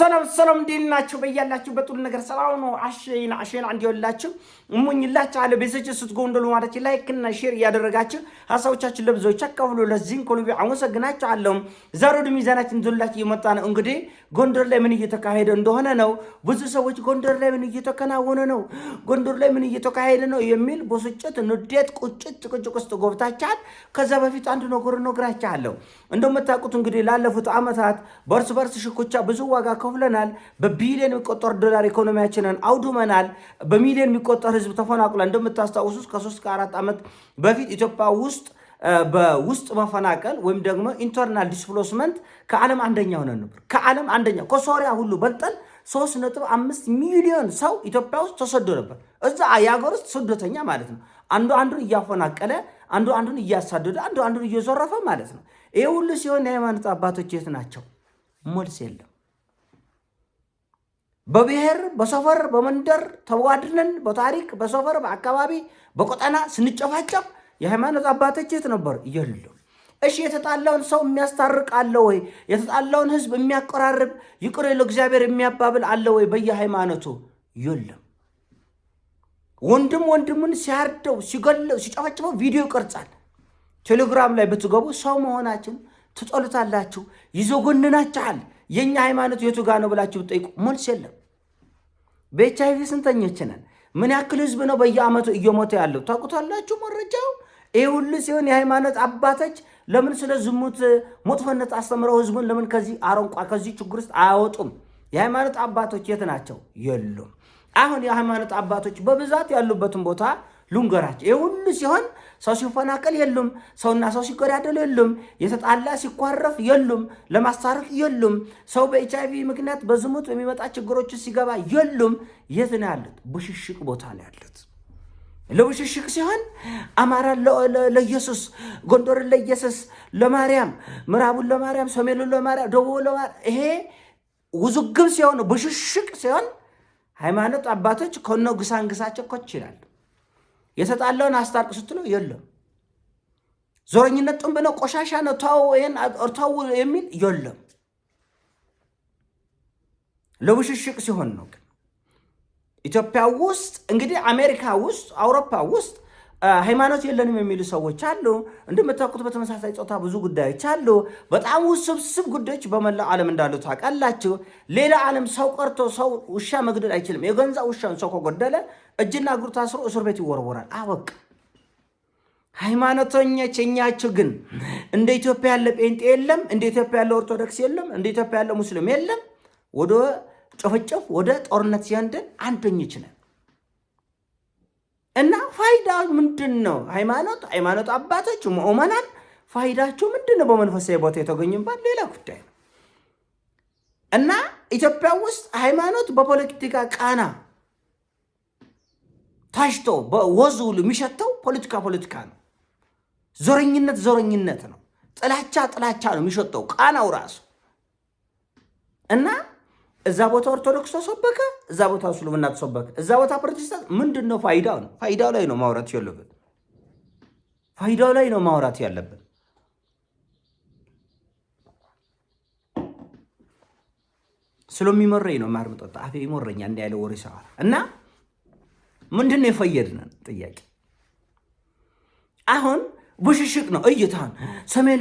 ሰላም እንዴናችሁ? በያላችሁበት ሁሉ ነገር ሰላም ነው። አሸና እንዲወላችሁ እሙኝላችሁ አለ በሰጭ ስትጎንደሉ ማለት ላይክ እና ሼር ያደረጋችሁ ሐሳቦቻችን ለብዙዎች አካፍሉ። ለዚህን ኮልቢ አመሰግናችኋለሁ። ዛሬ ወደ ሚዛናችን ዘላችሁ የመጣ ነው እንግዲህ ጎንደር ላይ ምን እየተካሄደ እንደሆነ ነው። ብዙ ሰዎች ጎንደር ላይ ምን እየተከናወነ ነው፣ ጎንደር ላይ ምን እየተካሄደ ነው የሚል በስጭት ንዴት፣ ቁጭት፣ ጭቅጭቅ ውስጥ ገብታችኋል። ከዛ በፊት አንድ ነገር ነግራችኋለሁ። እንደምታውቁት እንግዲህ ላለፉት ዓመታት በርስ ሽኩቻ ብዙ ዋጋ ከፍለናል። በቢሊዮን የሚቆጠር ዶላር ኢኮኖሚያችንን አውድመናል። በሚሊዮን የሚቆጠር ህዝብ ተፈናቅሏል። እንደምታስታውሱት ከ3 ከ4 ዓመት በፊት ኢትዮጵያ ውስጥ በውስጥ መፈናቀል ወይም ደግሞ ኢንተርናል ዲስፕሌስመንት ከዓለም አንደኛ ሆነን ነበር። ከዓለም አንደኛ ከሶሪያ ሁሉ በልጠን 3.5 ሚሊዮን ሰው ኢትዮጵያ ውስጥ ተሰዶ ነበር። እዛ የሀገር ውስጥ ስደተኛ ማለት ነው። አንዱ አንዱን እያፈናቀለ፣ አንዱ አንዱን እያሳደደ፣ አንዱ አንዱን እየዘረፈ ማለት ነው። ይሄ ሁሉ ሲሆን የሃይማኖት አባቶች የት ናቸው? መልስ የለም። በብሔር በሰፈር በመንደር ተዋድነን በታሪክ በሰፈር በአካባቢ በቆጠና ስንጨፋጨፍ የሃይማኖት አባቶች የት ነበር? የሉም። እሺ የተጣላውን ሰው የሚያስታርቅ አለ ወይ? የተጣላውን ህዝብ የሚያቀራርብ ይቅር ለእግዚአብሔር የሚያባብል አለ ወይ? በየሃይማኖቱ የለም። ወንድም ወንድሙን ሲያርደው ሲገለው ሲጨፈጭፈው ቪዲዮ ይቀርጻል። ቴሌግራም ላይ ብትገቡ ሰው መሆናችን ትጠሉታላችሁ፣ ይዘጎንናችኋል። የኛ ሃይማኖት የቱ ጋር ነው ብላችሁ ብትጠይቁ መልስ የለም። በኤችአይቪ ስንተኞች ነን? ምን ያክል ህዝብ ነው በየአመቱ እየሞተ ያለው? ታውቁታላችሁ መረጃው። ይህ ሁሉ ሲሆን የሃይማኖት አባቶች ለምን ስለ ዝሙት መጥፎነት አስተምረው ህዝቡን ለምን ከዚህ አረንቋ ከዚህ ችግር ውስጥ አያወጡም? የሃይማኖት አባቶች የት ናቸው? የሉም። አሁን የሃይማኖት አባቶች በብዛት ያሉበትን ቦታ ሉንገራቸው። ይህ ሁሉ ሲሆን ሰው ሲፈናቀል የሉም፣ ሰውና ሰው ሲገዳደሉ የሉም፣ የተጣላ ሲኳረፍ የሉም፣ ለማስታረቅ የሉም፣ ሰው በኤችአይቪ ምክንያት በዝሙት በሚመጣ ችግሮች ሲገባ የሉም። የት ነው ያሉት? ብሽሽቅ ቦታ ነው ያሉት። ለብሽሽቅ ሲሆን አማራ ለኢየሱስ፣ ጎንደርን ለኢየሱስ፣ ለማርያም፣ ምዕራቡን ለማርያም፣ ሰሜኑን ለማርያም፣ ደቡቡን ለማርያም። ይሄ ውዝግብ ሲሆን ብሽሽቅ ሲሆን ሃይማኖት አባቶች ከነ ግሳንግሳቸው ኮች ይላል። የተጣላውን አስታርቅ ስትለው የለም። ዞረኝነት ጥንብ ነው፣ ቆሻሻ ነው፣ ተው የሚል የለም። ለብሽሽቅ ሲሆን ነው። ኢትዮጵያ ውስጥ እንግዲህ አሜሪካ ውስጥ አውሮፓ ውስጥ ሃይማኖት የለንም የሚሉ ሰዎች አሉ። እንደምታውቁት በተመሳሳይ ጾታ ብዙ ጉዳዮች አሉ። በጣም ውስብስብ ጉዳዮች በመላው ዓለም እንዳሉ ታውቃላችሁ። ሌላ ዓለም ሰው ቀርቶ ሰው ውሻ መግደል አይችልም። የገንዛ ውሻን ሰው ከገደለ እጅና እግሩ ታስሮ እስር ቤት ይወረወራል። አበቃ። ሃይማኖተኞች እኛችሁ ግን እንደ ኢትዮጵያ ያለ ጴንጤ የለም፣ እንደ ኢትዮጵያ ያለ ኦርቶዶክስ የለም፣ እንደ ኢትዮጵያ ያለ ሙስሊም የለም። ወደ ጭፍጭፍ ወደ ጦርነት ሲያንደን አንደኞች ነን። እና ፋይዳው ምንድን ነው? ሃይማኖት አባቶች ምዕመናን ፋይዳቸው ምንድን ነው? በመንፈሳዊ ቦታ የተገኙባት ሌላ ጉዳይ ነው። እና ኢትዮጵያ ውስጥ ሃይማኖት በፖለቲካ ቃና ታሽቶ በወዙ የሚሸተው ፖለቲካ ነው። ዞረኝነት ነው። ጥላቻ ነው የሚሸተው ቃናው ራሱ። እና እዛ ቦታ ኦርቶዶክስ ተሰበከ፣ እዛ ቦታ እስልምና ተሰበከ፣ እዛ ቦታ ፕሮቴስታንት። ምንድን ነው ፋይዳው? ነው ፋይዳው ላይ ነው ማውራት ያለብን። ፋይዳው ላይ ነው ማውራት ያለብን። ስለሚመረኝ ነው ማር መጠጣ አፌ ይመረኛ እንደ ያለ ወሬ ሰዓት። እና ምንድን ነው የፈየድነን ጥያቄ አሁን ብሽሽቅ ነው። እይታን ሰሜኑ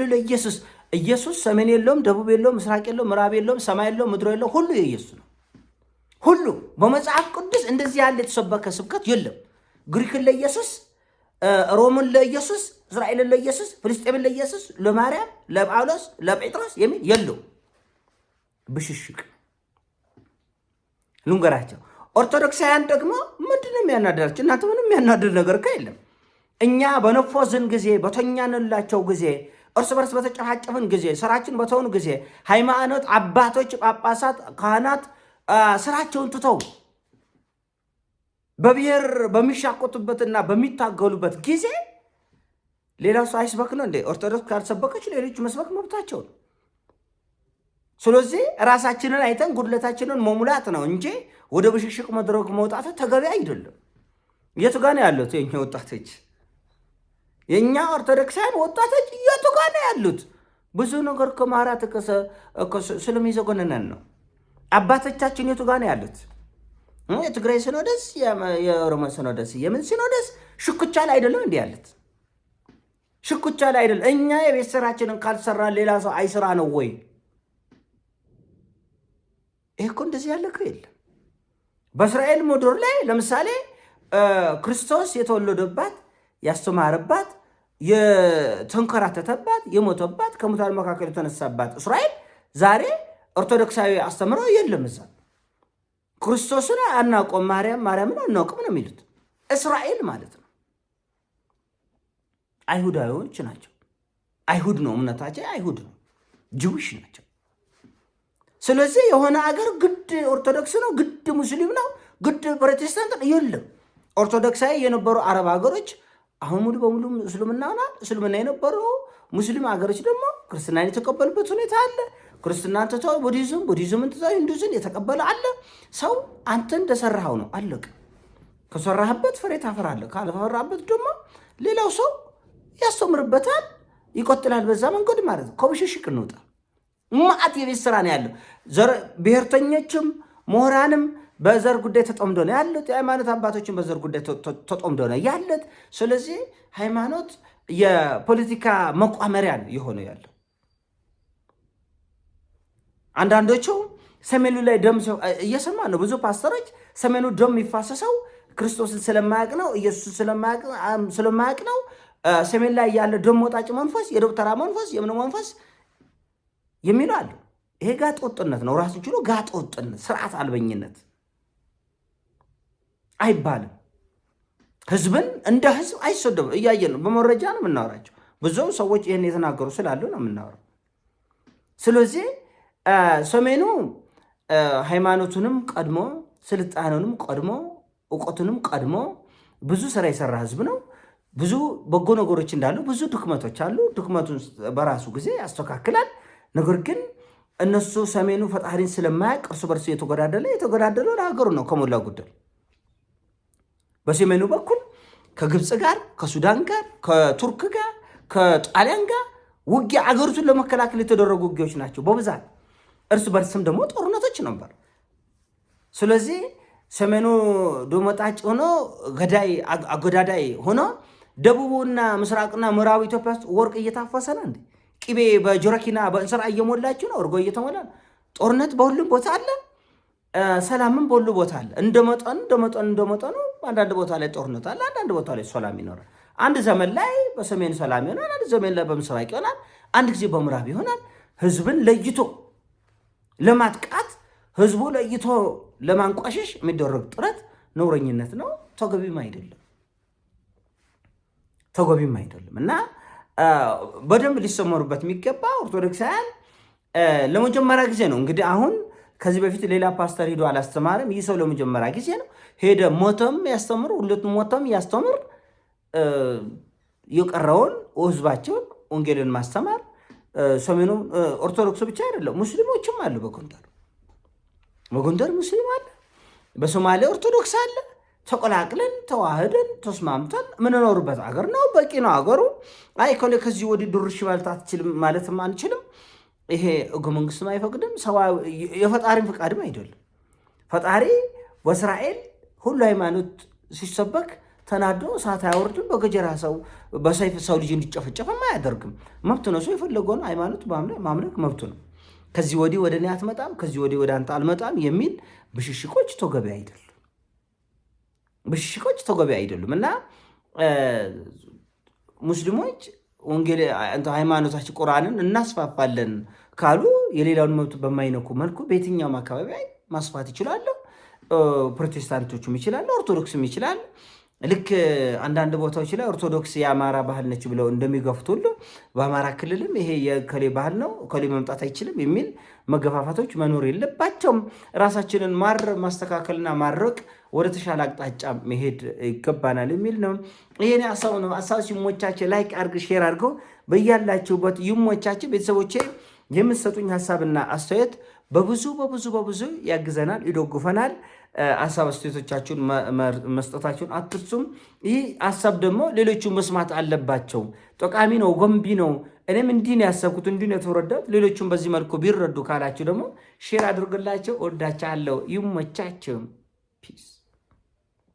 ኢየሱስ ሰሜን የለውም፣ ደቡብ የለውም፣ ምስራቅ የለውም፣ ምዕራብ የለውም፣ ሰማይ የለውም፣ ምድር የለውም። ሁሉ የኢየሱስ ነው። ሁሉ በመጽሐፍ ቅዱስ እንደዚህ ያለ የተሰበከ ስብከት የለም። ግሪክን ለኢየሱስ፣ ሮምን ለኢየሱስ፣ እስራኤልን ለኢየሱስ፣ ፍልስጤምን ለኢየሱስ፣ ለማርያም፣ ለጳውሎስ፣ ለጴጥሮስ የሚል የለውም። ብሽሽቅ ልንገራቸው። ኦርቶዶክሳውያን ደግሞ ምንድነው የሚያናደራቸው? እናንተ ምንም የሚያናደር ነገር የለም። እኛ በነፎዝን ጊዜ በተኛንላቸው ጊዜ እርስ በርስ በተጨፋጨፍን ጊዜ ስራችን በተውን ጊዜ ሃይማኖት አባቶች፣ ጳጳሳት፣ ካህናት ስራቸውን ትተው በብሔር በሚሻቆቱበትና በሚታገሉበት ጊዜ ሌላው ሰው አይስበክ ነው እንዴ? ኦርቶዶክስ ካልሰበከች ሌሎች መስበክ መብታቸው ነው። ስለዚህ ራሳችንን አይተን ጉድለታችንን መሙላት ነው እንጂ ወደ ብሽሽቅ መድረክ መውጣት ተገቢ አይደለም። የቱ ጋር ነው ያሉት የኛ ወጣቶች? የኛ ኦርቶዶክሳውያን ወጣቶች የቱ ጋር ነው ያሉት? ብዙ ነገር ከማራት ስለሚዘጎነነን ነው። አባቶቻችን የቱ ጋር ነው ያሉት? የትግራይ ሲኖዶስ፣ የኦሮሞ ሲኖዶስ፣ የምን ሲኖዶስ ሽኩቻ ላይ አይደለም እንዲህ ያሉት? ሽኩቻ ላይ አይደለም። እኛ የቤት ስራችንን ካልሰራን ሌላ ሰው አይስራ ነው ወይ? ይሄ እኮ እንደዚህ ያለ እኮ የለም። በእስራኤል ምድር ላይ ለምሳሌ ክርስቶስ የተወለደባት፣ ያስተማረባት፣ የተንከራተተባት፣ የሞተባት፣ ከሙታን መካከል የተነሳባት እስራኤል ዛሬ ኦርቶዶክሳዊ አስተምሮ የለም። እዛ ክርስቶስን አናውቅም፣ ማርያምን አናውቅም ነው የሚሉት። እስራኤል ማለት ነው አይሁዳዊዎች ናቸው። አይሁድ ነው እምነታቸው፣ አይሁድ ነው፣ ጅዊሽ ናቸው። ስለዚህ የሆነ አገር ግድ ኦርቶዶክስ ነው፣ ግድ ሙስሊም ነው፣ ግድ ፕሮቴስታንት ነው የለም። ኦርቶዶክሳዊ የነበሩ አረብ ሀገሮች አሁን ሙሉ በሙሉ እስልምና የነበሩ ሙስሊም ሀገሮች ደግሞ ክርስትናን የተቀበሉበት ሁኔታ አለ። ክርስትናን ትተው ቡዲዝምን ትተው ሂንዱዝን የተቀበለ አለ። ሰው አንተ እንደሰራኸው ነው፣ አለቅ። ከሰራህበት ፍሬ ታፈራለህ፣ ካልፈራበት ደግሞ ሌላው ሰው ያስተምርበታል፣ ይቆጥላል። በዛ መንገድ ማለት ነው። ከብሽሽቅ እንውጣ። ማዕት የቤት ስራ ነው ያለው። ብሔርተኞችም ምሁራንም በዘር ጉዳይ ተጠምዶ ነው ያሉት። የሃይማኖት አባቶችን በዘር ጉዳይ ተጠምዶ ነው ያሉት። ስለዚህ ሃይማኖት የፖለቲካ መቋመሪያ የሆነ ያለው። አንዳንዶቹ ሰሜኑ ላይ ደም እየሰማ ነው። ብዙ ፓስተሮች ሰሜኑ ደም የሚፋሰሰው ክርስቶስን ስለማያውቅ ነው፣ ኢየሱስን ስለማያውቅ ነው። ሰሜን ላይ ያለ ደም ወጣጭ መንፈስ፣ የዶክተራ መንፈስ፣ የምን መንፈስ የሚሉ አሉ። ይሄ ጋጥ ወጥነት ነው። ራሱ ችሎ ጋጥ ወጥነት፣ ስርዓት አልበኝነት አይባልም። ህዝብን እንደ ህዝብ አይሰደብም። እያየን ነው፣ በመረጃ ነው የምናወራቸው። ብዙ ሰዎች ይህን የተናገሩ ስላሉ ነው የምናወራው። ስለዚህ ሰሜኑ ሃይማኖቱንም ቀድሞ ስልጣኑንም ቀድሞ እውቀቱንም ቀድሞ ብዙ ስራ የሰራ ህዝብ ነው። ብዙ በጎ ነገሮች እንዳሉ ብዙ ድክመቶች አሉ። ድክመቱን በራሱ ጊዜ ያስተካክላል። ነገር ግን እነሱ ሰሜኑ ፈጣሪን ስለማያውቅ እርስ በርሱ የተጎዳደለው ለሀገሩ ነው ከሞላ ጎደል። በሰሜኑ በኩል ከግብፅ ጋር፣ ከሱዳን ጋር፣ ከቱርክ ጋር፣ ከጣሊያን ጋር ውጊያ አገሪቱን ለመከላከል የተደረጉ ውጊያዎች ናቸው በብዛት። እርስ በርስም ደግሞ ጦርነቶች ነበር። ስለዚህ ሰሜኑ ዶመጣጭ ሆኖ አጎዳዳይ ሆኖ ደቡቡና ምስራቅና ምዕራብ ኢትዮጵያ ውስጥ ወርቅ እየታፈሰ ነው እንዴ? ቅቤ በጆረኪና በእንስራ እየሞላችሁ ነው፣ እርጎ እየተሞላ ነው። ጦርነት በሁሉም ቦታ አለ፣ ሰላምም በሁሉ ቦታ አለ። እንደመጠኑ አንዳንድ ቦታ ላይ ጦርነት አለ፣ አንዳንድ ቦታ ላይ ሰላም ይኖራል። አንድ ዘመን ላይ በሰሜን ሰላም ይሆናል፣ አንድ ዘመን ላይ በምስራቅ ይሆናል፣ አንድ ጊዜ በምዕራብ ይሆናል። ህዝብን ለይቶ ለማጥቃት፣ ህዝቡ ለይቶ ለማንቋሸሽ የሚደረግ ጥረት ነውረኝነት ነው፣ ተገቢም አይደለም እና በደንብ ሊሰመሩበት የሚገባ ኦርቶዶክሳውያን ለመጀመሪያ ጊዜ ነው እንግዲህ። አሁን ከዚህ በፊት ሌላ ፓስተር ሄዶ አላስተማርም። ይህ ሰው ለመጀመሪያ ጊዜ ነው ሄደ። ሞተም ያስተምር፣ ሁለቱም ሞተም ያስተምር። የቀረውን ህዝባቸውን ወንጌልን ማስተማር። ሰሜኑ ኦርቶዶክሱ ብቻ አይደለም፣ ሙስሊሞችም አሉ። በጎንደር ሙስሊም አለ፣ በሶማሌ ኦርቶዶክስ አለ። ተቆላቅለን ተዋህደን ተስማምተን ምንኖርበት አገር ነው። በቂ ነው አገሩ። አይ ከዚህ ወዲህ ድርሽ ማለት አትችልም ማለትም አንችልም። ይሄ ህገ መንግስትም አይፈቅድም፣ የፈጣሪም ፈቃድም አይደለም። ፈጣሪ በእስራኤል ሁሉ ሃይማኖት ሲሰበክ ተናዶ እሳት አያወርድም። በገጀራ ሰው በሰይፍ ሰው ልጅ እንዲጨፈጨፍም አያደርግም። መብት ነው። ሰው የፈለገውን ሃይማኖት ማምለክ መብቱ ነው። ከዚህ ወዲህ ወደ እኔ አትመጣም፣ ከዚህ ወዲህ ወደ አንተ አልመጣም የሚል ብሽሽቆች ተገቢ አይደሉም እና ሙስሊሞች ወንጌል ሃይማኖታችን ቁርአንን እናስፋፋለን ካሉ የሌላውን መብት በማይነኩ መልኩ በየትኛውም አካባቢ ማስፋት ይችላሉ። ፕሮቴስታንቶችም ይችላሉ፣ ኦርቶዶክስም ይችላል። ልክ አንዳንድ ቦታዎች ላይ ኦርቶዶክስ የአማራ ባህል ነች ብለው እንደሚገፉት ሁሉ በአማራ ክልልም ይሄ የከሌ ባህል ነው ከሌ መምጣት አይችልም የሚል መገፋፋቶች መኖር የለባቸውም። ራሳችንን ማስተካከልና ማድረቅ ወደ ተሻለ አቅጣጫ መሄድ ይገባናል የሚል ነው። ይሄን ሀሳብ ነው። ሀሳብ ሲሞቻቸው ላይክ አድርግ፣ ሼር አድርገው በያላችሁበት ይሞቻችሁ። ቤተሰቦቼ የምትሰጡኝ ሀሳብና አስተያየት በብዙ ያግዘናል፣ ይደግፈናል። ሀሳብ አስተያየቶቻችሁን መስጠታችሁን አትርሱም። ይህ ሀሳብ ደግሞ ሌሎቹ መስማት አለባቸው። ጠቃሚ ነው፣ ገንቢ ነው እኔም እንዲህ ነው ያሰብኩት፣ እንዲህ ነው የተረዳሁት። ሌሎቹም በዚህ መልኩ ቢረዱ ካላችሁ ደግሞ ሼር አድርግላቸው። ወዳቻለሁ። ይመቻቸው። ፒስ